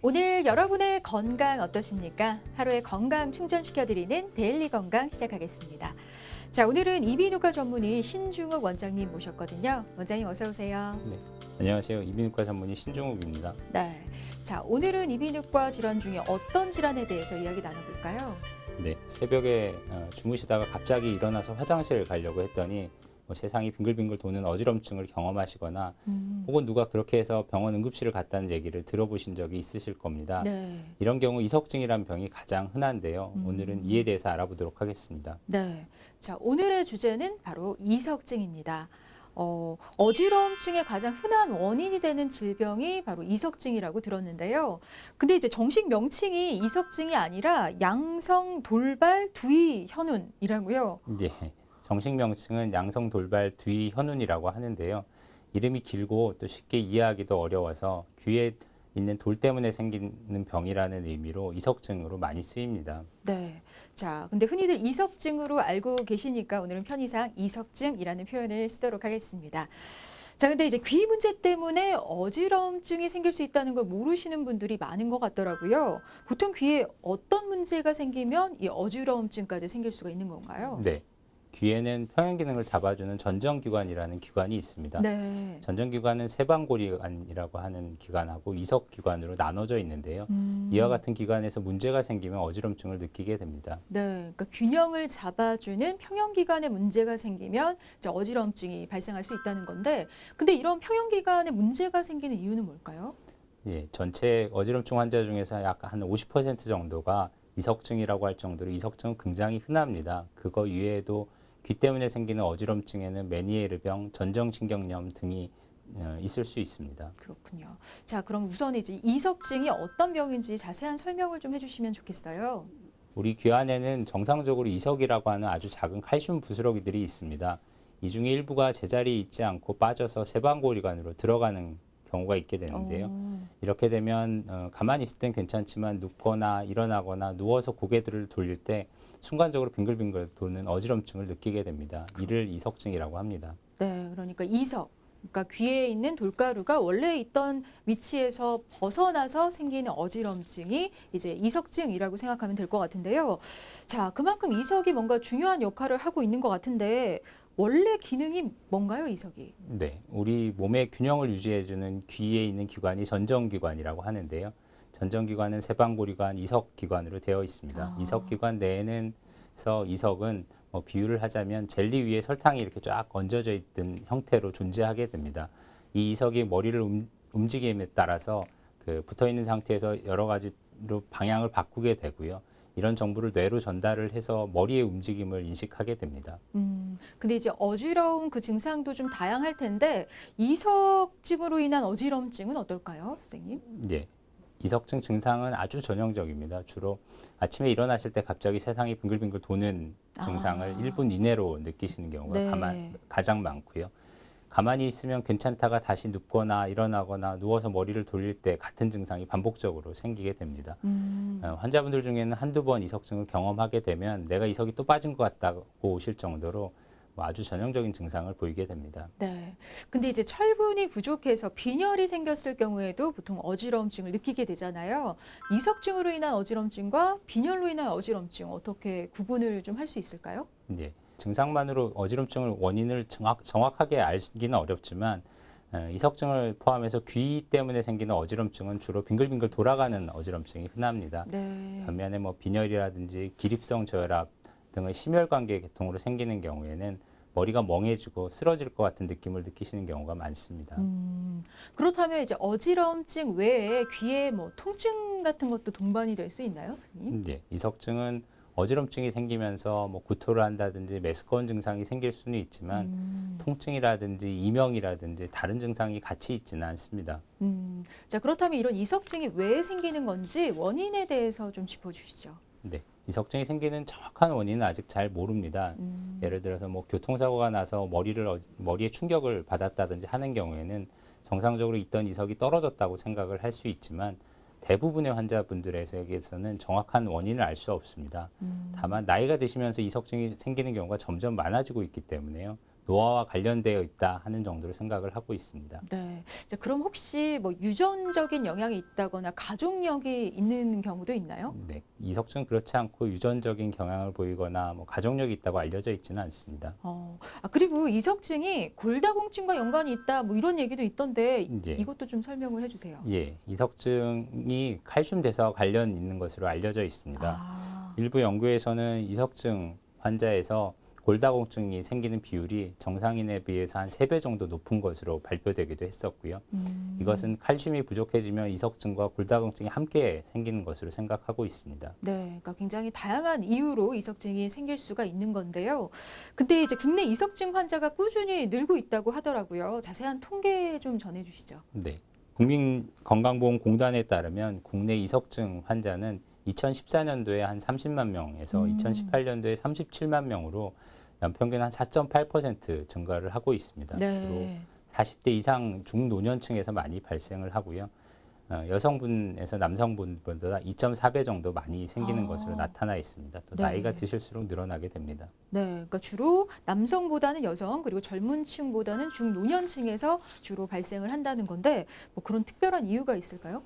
오늘 여러분의 건강 어떠십니까? 하루의 건강 충전시켜드리는 데일리 건강 시작하겠습니다. 자, 오늘은 이비인후과 전문의 신중욱 원장님 모셨거든요. 원장님 어서 오세요. 네, 안녕하세요. 이비인후과 전문의 신종욱입니다. 네. 자, 오늘은 이비인후과 질환 중에 어떤 질환에 대해서 이야기 나눠볼까요? 네, 새벽에 주무시다가 갑자기 일어나서 화장실 가려고 했더니 세상이 빙글빙글 도는 어지럼증을 경험하시거나 혹은 누가 그렇게 해서 병원 응급실을 갔다는 얘기를 들어보신 적이 있으실 겁니다. 네. 이런 경우 이석증이란 병이 가장 흔한데요. 오늘은 이에 대해서 알아보도록 하겠습니다. 네. 자, 오늘의 주제는 바로 이석증입니다. 어지러움증의 가장 흔한 원인이 되는 질병이 바로 이석증이라고 들었는데요. 근데 이제 정식 명칭이 이석증이 아니라 양성 돌발 두이 현운이라고요. 네, 정식 명칭은 양성 돌발 두이 현운이라고 하는데요. 이름이 길고 또 쉽게 이해하기도 어려워서 귀에 있는 돌 때문에 생기는 병이라는 의미로 이석증으로 많이 쓰입니다. 네. 자, 근데 흔히들 이석증으로 알고 계시니까 오늘은 편의상 이석증이라는 표현을 쓰도록 하겠습니다. 자, 근데 이제 귀 문제 때문에 어지러움증이 생길 수 있다는 걸 모르시는 분들이 많은 것 같더라고요. 보통 귀에 어떤 문제가 생기면 이 어지러움증까지 생길 수가 있는 건가요? 네. 귀에는 평형 기능을 잡아주는 전정기관이라는 기관이 있습니다. 네. 전정기관은 세방고리관이라고 하는 기관하고 이석기관으로 나눠져 있는데요. 이와 같은 기관에서 문제가 생기면 어지럼증을 느끼게 됩니다. 네, 그러니까 균형을 잡아주는 평형기관에 문제가 생기면 이제 어지러움증이 발생할 수 있다는 건데, 근데 이런 평형기관에 문제가 생기는 이유는 뭘까요? 예, 전체 어지럼증 환자 중에서 약 한 50% 정도가 이석증이라고 할 정도로 이석증은 굉장히 흔합니다. 그거 외에도 귀 때문에 생기는 어지럼증에는 메니에르병, 전정신경염 등이 있을 수 있습니다. 그렇군요. 자, 그럼 우선 이제 이석증이 어떤 병인지 자세한 설명을 좀 해주시면 좋겠어요. 우리 귀 안에는 정상적으로 이석이라고 하는 아주 작은 칼슘 부스러기들이 있습니다. 이 중에 일부가 제자리에 있지 않고 빠져서 세방고리관으로 들어가는 경우가 있게 되는데요. 이렇게 되면 가만히 있을 땐 괜찮지만 눕거나 일어나거나 누워서 고개들을 돌릴 때 순간적으로 빙글빙글 도는 어지럼증을 느끼게 됩니다. 이를 이석증이라고 합니다. 네, 그러니까 이석. 그러니까 귀에 있는 돌가루가 원래 있던 위치에서 벗어나서 생기는 어지럼증이 이제 이석증이라고 생각하면 될 것 같은데요. 자, 그만큼 이석이 뭔가 중요한 역할을 하고 있는 것 같은데 원래 기능이 뭔가요, 이석이? 네, 우리 몸의 균형을 유지해주는 귀에 있는 기관이 전정기관이라고 하는데요. 전정기관은 세방고리관, 이석기관으로 되어 있습니다. 이석기관 내에는서 이석은 비유를 하자면 젤리 위에 설탕이 이렇게 쫙 얹어져 있던 형태로 존재하게 됩니다. 이 이석이 머리를 움직임에 따라서 그 붙어 있는 상태에서 여러 가지로 방향을 바꾸게 되고요. 이런 정보를 뇌로 전달을 해서 머리의 움직임을 인식하게 됩니다. 근데 이제 어지러움 그 증상도 좀 다양할 텐데 이석증으로 인한 어지럼증은 어떨까요, 선생님? 네. 이석증 증상은 아주 전형적입니다. 주로 아침에 일어나실 때 갑자기 세상이 빙글빙글 도는 증상을 1분 이내로 느끼시는 경우가 네. 가장 많고요. 가만히 있으면 괜찮다가 다시 눕거나 일어나거나 누워서 머리를 돌릴 때 같은 증상이 반복적으로 생기게 됩니다. 환자분들 중에는 한두 번 이석증을 경험하게 되면 내가 이석이 또 빠진 것 같다고 오실 정도로 아주 전형적인 증상을 보이게 됩니다. 네. 근데 이제 철분이 부족해서 빈혈이 생겼을 경우에도 보통 어지러움증을 느끼게 되잖아요. 이석증으로 인한 어지럼증과 빈혈로 인한 어지럼증 어떻게 구분을 좀 할 수 있을까요? 예, 증상만으로 어지럼증을 원인을 정확하게 알기는 어렵지만 이석증을 포함해서 귀 때문에 생기는 어지럼증은 주로 빙글빙글 돌아가는 어지럼증이 흔합니다. 네. 반면에 빈혈이라든지 기립성 저혈압 등의 심혈관계 계통으로 생기는 경우에는 머리가 멍해지고 쓰러질 것 같은 느낌을 느끼시는 경우가 많습니다. 그렇다면 이제 어지러움증 외에 귀에 뭐 통증 같은 것도 동반이 될 수 있나요, 선생님? 네, 이석증은 어지럼증이 생기면서 구토를 한다든지 메스꺼운 증상이 생길 수는 있지만 통증이라든지 이명이라든지 다른 증상이 같이 있지는 않습니다. 자, 그렇다면 이런 이석증이 왜 생기는 건지 원인에 대해서 좀 짚어주시죠. 네, 이석증이 생기는 정확한 원인은 아직 잘 모릅니다. 예를 들어서 교통사고가 나서 머리에 충격을 받았다든지 하는 경우에는 정상적으로 있던 이석이 떨어졌다고 생각을 할 수 있지만 대부분의 환자분들에게서는 정확한 원인을 알 수 없습니다. 다만 나이가 드시면서 이석증이 생기는 경우가 점점 많아지고 있기 때문에요. 노화와 관련되어 있다 하는 정도로 생각을 하고 있습니다. 네. 자, 그럼 혹시 뭐 유전적인 영향이 있다거나 가족력이 있는 경우도 있나요? 네, 이석증은 그렇지 않고 유전적인 경향을 보이거나 뭐 가족력이 있다고 알려져 있지는 않습니다. 그리고 이석증이 골다공증과 연관이 있다, 뭐 이런 얘기도 있던데 이제 이것도 좀 설명을 해주세요. 예, 이석증이 칼슘 대사와 관련 있는 것으로 알려져 있습니다. 아, 일부 연구에서는 이석증 환자에서 골다공증이 생기는 비율이 정상인에 비해서 한 3배 정도 높은 것으로 발표되기도 했었고요. 이것은 칼슘이 부족해지면 이석증과 골다공증이 함께 생기는 것으로 생각하고 있습니다. 네. 그러니까 굉장히 다양한 이유로 이석증이 생길 수가 있는 건데요. 근데 이제 국내 이석증 환자가 꾸준히 늘고 있다고 하더라고요. 자세한 통계 좀 전해주시죠. 네. 국민건강보험공단에 따르면 국내 이석증 환자는 2014년도에 한 30만 명에서 2018년도에 37만 명으로 연평균 한 4.8% 증가를 하고 있습니다. 네. 주로 40대 이상 중노년층에서 많이 발생을 하고요. 여성분에서 남성분보다 2.4배 정도 많이 생기는 것으로 나타나 있습니다. 또 네. 나이가 드실수록 늘어나게 됩니다. 네, 그러니까 주로 남성보다는 여성 그리고 젊은 층보다는 중노년층에서 주로 발생을 한다는 건데 뭐 그런 특별한 이유가 있을까요?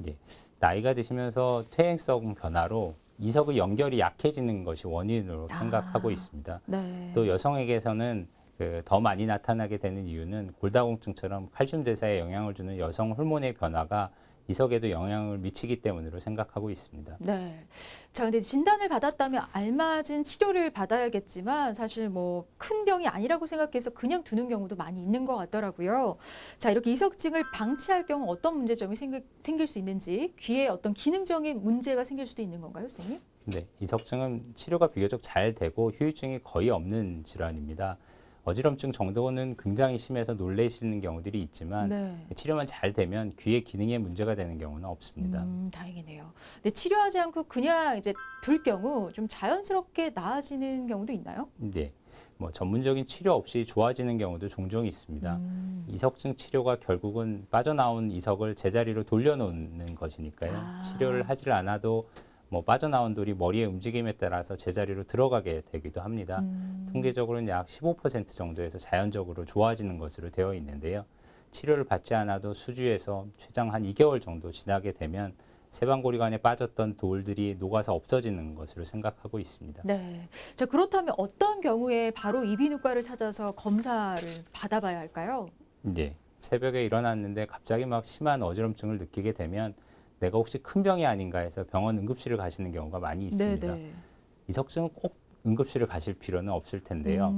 예, 나이가 드시면서 퇴행성 변화로 이석의 연결이 약해지는 것이 원인으로 생각하고 있습니다. 네. 또 여성에게서는 더 많이 나타나게 되는 이유는 골다공증처럼 칼슘 대사에 영향을 주는 여성 호르몬의 변화가 이석에도 영향을 미치기 때문으로 생각하고 있습니다. 네. 자, 근데 진단을 받았다면 알맞은 치료를 받아야겠지만 사실 뭐 큰 병이 아니라고 생각해서 그냥 두는 경우도 많이 있는 것 같더라고요. 자, 이렇게 이석증을 방치할 경우 어떤 문제점이 생길 수 있는지 귀에 어떤 기능적인 문제가 생길 수도 있는 건가요, 선생님? 네, 이석증은 치료가 비교적 잘 되고 후유증이 거의 없는 질환입니다. 어지럼증 정도는 굉장히 심해서 놀라시는 경우들이 있지만 네. 치료만 잘 되면 귀의 기능에 문제가 되는 경우는 없습니다. 다행이네요. 근데 치료하지 않고 그냥 이제 둘 경우 좀 자연스럽게 나아지는 경우도 있나요? 네, 뭐 전문적인 치료 없이 좋아지는 경우도 종종 있습니다. 이석증 치료가 결국은 빠져나온 이석을 제자리로 돌려놓는 것이니까요. 치료를 하지 않아도 뭐 빠져나온 돌이 머리의 움직임에 따라서 제자리로 들어가게 되기도 합니다. 통계적으로는 약 15% 정도에서 자연적으로 좋아지는 것으로 되어 있는데요. 치료를 받지 않아도 수주에서 최장 한 2개월 정도 지나게 되면 세방고리관에 빠졌던 돌들이 녹아서 없어지는 것으로 생각하고 있습니다. 네. 자, 그렇다면 어떤 경우에 바로 이비인후과를 찾아서 검사를 받아봐야 할까요? 이제 새벽에 일어났는데 갑자기 막 심한 어지럼증을 느끼게 되면 내가 혹시 큰 병이 아닌가 해서 병원 응급실을 가시는 경우가 많이 있습니다. 네네. 이석증은 꼭 응급실을 가실 필요는 없을 텐데요.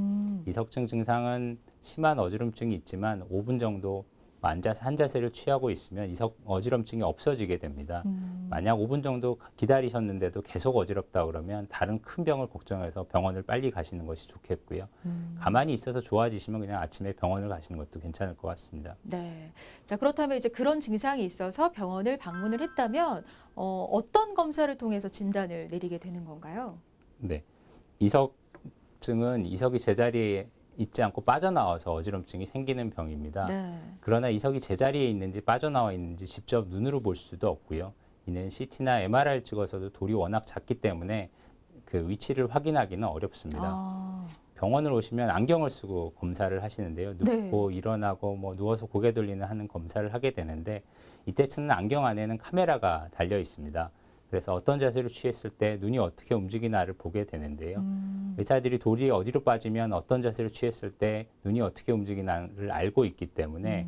이석증 증상은 심한 어지럼증이 있지만 5분 정도 앉아서 한 자세를 취하고 있으면 어지럼증이 없어지게 됩니다. 만약 5분 정도 기다리셨는데도 계속 어지럽다 그러면 다른 큰 병을 걱정해서 병원을 빨리 가시는 것이 좋겠고요. 가만히 있어서 좋아지시면 그냥 아침에 병원을 가시는 것도 괜찮을 것 같습니다. 네. 자, 그렇다면 이제 그런 증상이 있어서 병원을 방문을 했다면 어떤 검사를 통해서 진단을 내리게 되는 건가요? 네. 이석증은 이석이 제자리에 있지 않고 빠져나와서 어지럼증이 생기는 병입니다. 네. 그러나 이석이 제자리에 있는지 빠져나와 있는지 직접 눈으로 볼 수도 없고요. 이는 CT나 MRI를 찍어서도 돌이 워낙 작기 때문에 그 위치를 확인하기는 어렵습니다. 병원을 오시면 안경을 쓰고 검사를 하시는데요. 눕고 일어나고 뭐 누워서 고개 돌리는 하는 검사를 하게 되는데 이때 쓰는 안경 안에는 카메라가 달려 있습니다. 그래서 어떤 자세를 취했을 때 눈이 어떻게 움직이나를 보게 되는데요. 의사들이 돌이 어디로 빠지면 어떤 자세를 취했을 때 눈이 어떻게 움직이나를 알고 있기 때문에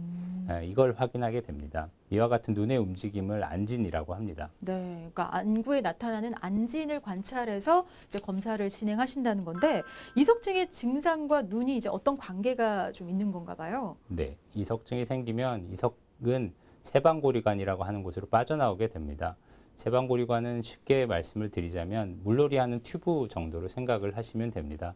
이걸 확인하게 됩니다. 이와 같은 눈의 움직임을 안진이라고 합니다. 네, 그러니까 안구에 나타나는 안진을 관찰해서 이제 검사를 진행하신다는 건데 이석증의 증상과 눈이 이제 어떤 관계가 좀 있는 건가 봐요. 네, 이석증이 생기면 이석은 세방고리관이라고 하는 곳으로 빠져나오게 됩니다. 세방고리관은 쉽게 말씀을 드리자면 물놀이하는 튜브 정도로 생각을 하시면 됩니다.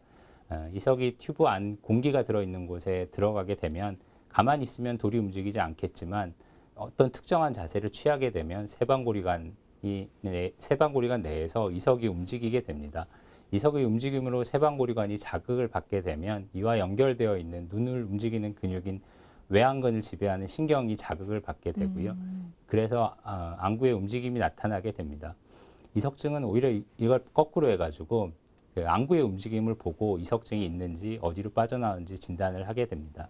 이석이 튜브 안 공기가 들어있는 곳에 들어가게 되면 가만히 있으면 돌이 움직이지 않겠지만 어떤 특정한 자세를 취하게 되면 세방고리관 내에서 이석이 움직이게 됩니다. 이석의 움직임으로 세방고리관이 자극을 받게 되면 이와 연결되어 있는 눈을 움직이는 근육인 외안근을 지배하는 신경이 자극을 받게 되고요. 그래서 안구의 움직임이 나타나게 됩니다. 이석증은 오히려 이걸 거꾸로 해가지고 그 안구의 움직임을 보고 이석증이 있는지 어디로 빠져나오는지 진단을 하게 됩니다.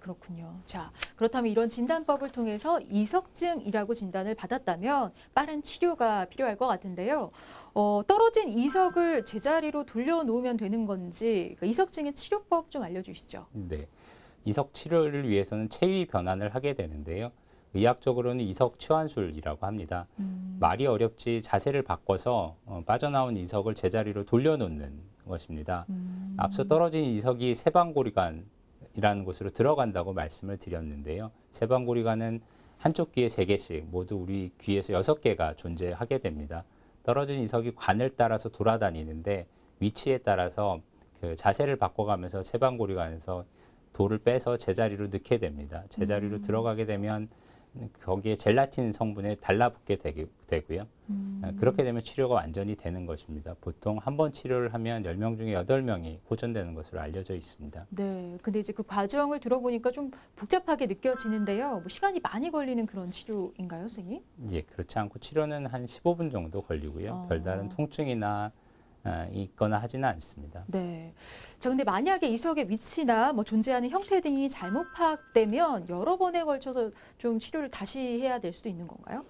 그렇군요. 자, 그렇다면 이런 진단법을 통해서 이석증이라고 진단을 받았다면 빠른 치료가 필요할 것 같은데요. 떨어진 이석을 제자리로 돌려놓으면 되는 건지 그 이석증의 치료법 좀 알려주시죠. 네, 이석 치료를 위해서는 체위 변환을 하게 되는데요. 의학적으로는 이석 치환술이라고 합니다. 말이 어렵지 자세를 바꿔서 빠져나온 이석을 제자리로 돌려놓는 것입니다. 앞서 떨어진 이석이 세방고리관이라는 곳으로 들어간다고 말씀을 드렸는데요. 세방고리관은 한쪽 귀에 3개씩 모두 우리 귀에서 6개가 존재하게 됩니다. 떨어진 이석이 관을 따라서 돌아다니는데 위치에 따라서 그 자세를 바꿔가면서 세방고리관에서 돌을 빼서 제자리로 넣게 됩니다. 제자리로 들어가게 되면 거기에 젤라틴 성분에 달라붙게 되고요. 그렇게 되면 치료가 완전히 되는 것입니다. 보통 한 번 치료를 하면 10명 중에 8명이 호전되는 것으로 알려져 있습니다. 네, 근데 이제 그 과정을 들어보니까 좀 복잡하게 느껴지는데요. 뭐 시간이 많이 걸리는 그런 치료인가요, 선생님? 예, 그렇지 않고 치료는 한 15분 정도 걸리고요. 별다른 통증이나 있거나 하지는 않습니다. 네. 자, 근데 만약에 이석의 위치나 뭐 존재하는 형태 등이 잘못 파악되면 여러 번에 걸쳐서 좀 치료를 다시 해야 될 수도 있는 건가요?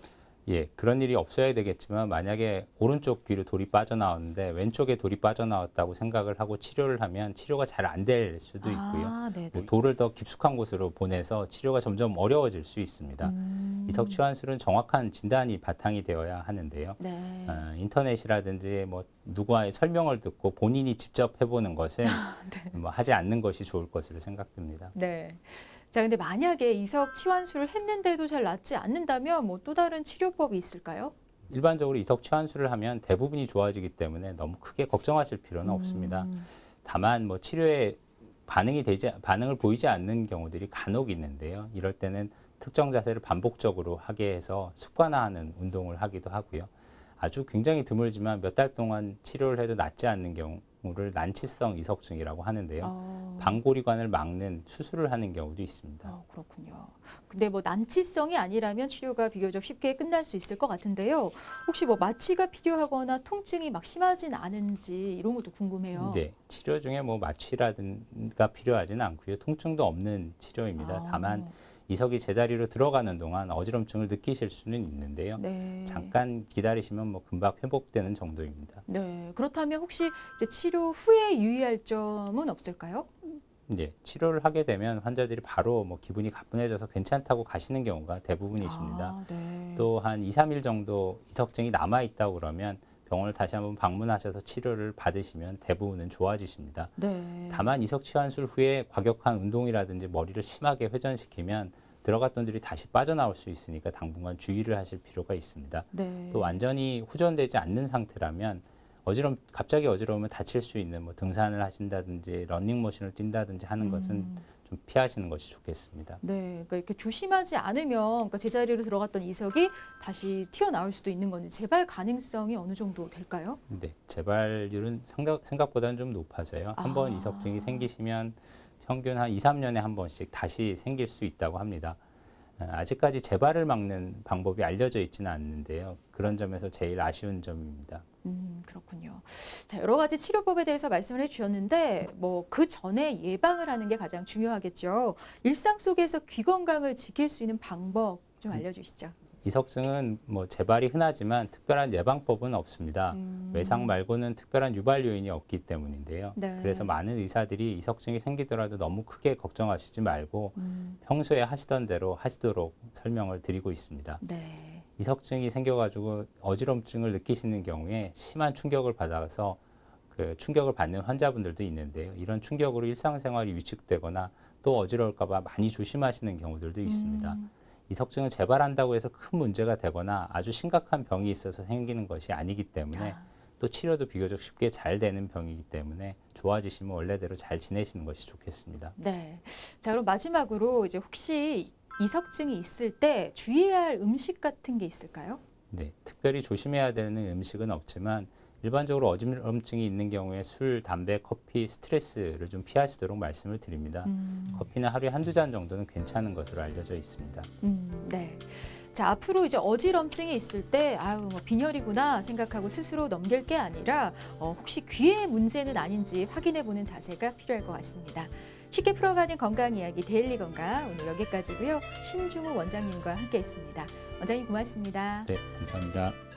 예, 그런 일이 없어야 되겠지만 만약에 오른쪽 귀로 돌이 빠져나왔는데 왼쪽에 돌이 빠져나왔다고 생각을 하고 치료를 하면 치료가 잘 안 될 수도 있고요. 네네. 돌을 더 깊숙한 곳으로 보내서 치료가 점점 어려워질 수 있습니다. 이석 치환술은 정확한 진단이 바탕이 되어야 하는데요. 네. 인터넷이라든지 뭐 누구와의 설명을 듣고 본인이 직접 해보는 것은 뭐 하지 않는 것이 좋을 것으로 생각됩니다. 네. 자, 근데 만약에 이석 치환술을 했는데도 잘 낫지 않는다면 뭐 또 다른 치료법이 있을까요? 일반적으로 이석 치환술을 하면 대부분이 좋아지기 때문에 너무 크게 걱정하실 필요는 없습니다. 다만 뭐 치료에 반응을 보이지 않는 경우들이 간혹 있는데요. 이럴 때는 특정 자세를 반복적으로 하게 해서 습관화하는 운동을 하기도 하고요. 아주 굉장히 드물지만 몇 달 동안 치료를 해도 낫지 않는 경우를 난치성 이석증이라고 하는데요. 방고리관을 막는 수술을 하는 경우도 있습니다. 그렇군요. 근데 뭐 난치성이 아니라면 치료가 비교적 쉽게 끝날 수 있을 것 같은데요. 혹시 뭐 마취가 필요하거나 통증이 막 심하진 않은지 이런 것도 궁금해요. 네, 치료 중에 뭐 마취라든가 필요하지는 않고요. 통증도 없는 치료입니다. 다만 이석이 제자리로 들어가는 동안 어지럼증을 느끼실 수는 있는데요. 네. 잠깐 기다리시면 뭐 금방 회복되는 정도입니다. 네. 그렇다면 혹시 이제 치료 후에 유의할 점은 없을까요? 네, 치료를 하게 되면 환자들이 바로 뭐 기분이 가뿐해져서 괜찮다고 가시는 경우가 대부분이십니다. 네. 또 한 2, 3일 정도 이석증이 남아 있다고 그러면 병원을 다시 한번 방문하셔서 치료를 받으시면 대부분은 좋아지십니다. 네. 다만 이석 치환술 후에 과격한 운동이라든지 머리를 심하게 회전시키면 들어갔던 들이 다시 빠져나올 수 있으니까 당분간 주의를 하실 필요가 있습니다. 네. 또 완전히 후전되지 않는 상태라면 갑자기 어지러우면 다칠 수 있는 뭐 등산을 하신다든지 러닝머신을 뛴다든지 하는 것은 좀 피하시는 것이 좋겠습니다. 네, 그러니까 이렇게 조심하지 않으면 그러니까 제자리로 들어갔던 이석이 다시 튀어나올 수도 있는 건지 재발 가능성이 어느 정도 될까요? 네, 재발률은 생각보다는 좀 높아서요. 한번 이석증이 생기시면 평균 한 2, 3년에 한 번씩 다시 생길 수 있다고 합니다. 아직까지 재발을 막는 방법이 알려져 있지는 않는데요. 그런 점에서 제일 아쉬운 점입니다. 그렇군요. 자, 여러 가지 치료법에 대해서 말씀을 해주셨는데 뭐 그 전에 예방을 하는 게 가장 중요하겠죠. 일상 속에서 귀 건강을 지킬 수 있는 방법 좀 알려주시죠. 이석증은 뭐 재발이 흔하지만 특별한 예방법은 없습니다. 외상 말고는 특별한 유발 요인이 없기 때문인데요. 네. 그래서 많은 의사들이 이석증이 생기더라도 너무 크게 걱정하시지 말고 평소에 하시던 대로 하시도록 설명을 드리고 있습니다. 네. 이석증이 생겨가지고 어지럼증을 느끼시는 경우에 심한 충격을 받아서 그 충격을 받는 환자분들도 있는데요. 이런 충격으로 일상생활이 위축되거나 또 어지러울까봐 많이 조심하시는 경우들도 있습니다. 이석증은 재발한다고 해서 큰 문제가 되거나 아주 심각한 병이 있어서 생기는 것이 아니기 때문에 또 치료도 비교적 쉽게 잘 되는 병이기 때문에 좋아지시면 원래대로 잘 지내시는 것이 좋겠습니다. 네. 자, 그럼 마지막으로 이제 혹시 이석증이 있을 때 주의해야 할 음식 같은 게 있을까요? 네, 특별히 조심해야 되는 음식은 없지만 일반적으로 어지럼증이 있는 경우에 술, 담배, 커피, 스트레스를 좀 피하시도록 말씀을 드립니다. 커피는 하루에 한두 잔 정도는 괜찮은 것으로 알려져 있습니다. 네. 자, 앞으로 이제 어지럼증이 있을 때 아유 뭐 빈혈이구나 생각하고 스스로 넘길 게 아니라 혹시 귀의 문제는 아닌지 확인해 보는 자세가 필요할 것 같습니다. 쉽게 풀어가는 건강 이야기 데일리 건강 오늘 여기까지고요. 신중우 원장님과 함께했습니다. 원장님 고맙습니다. 네, 감사합니다.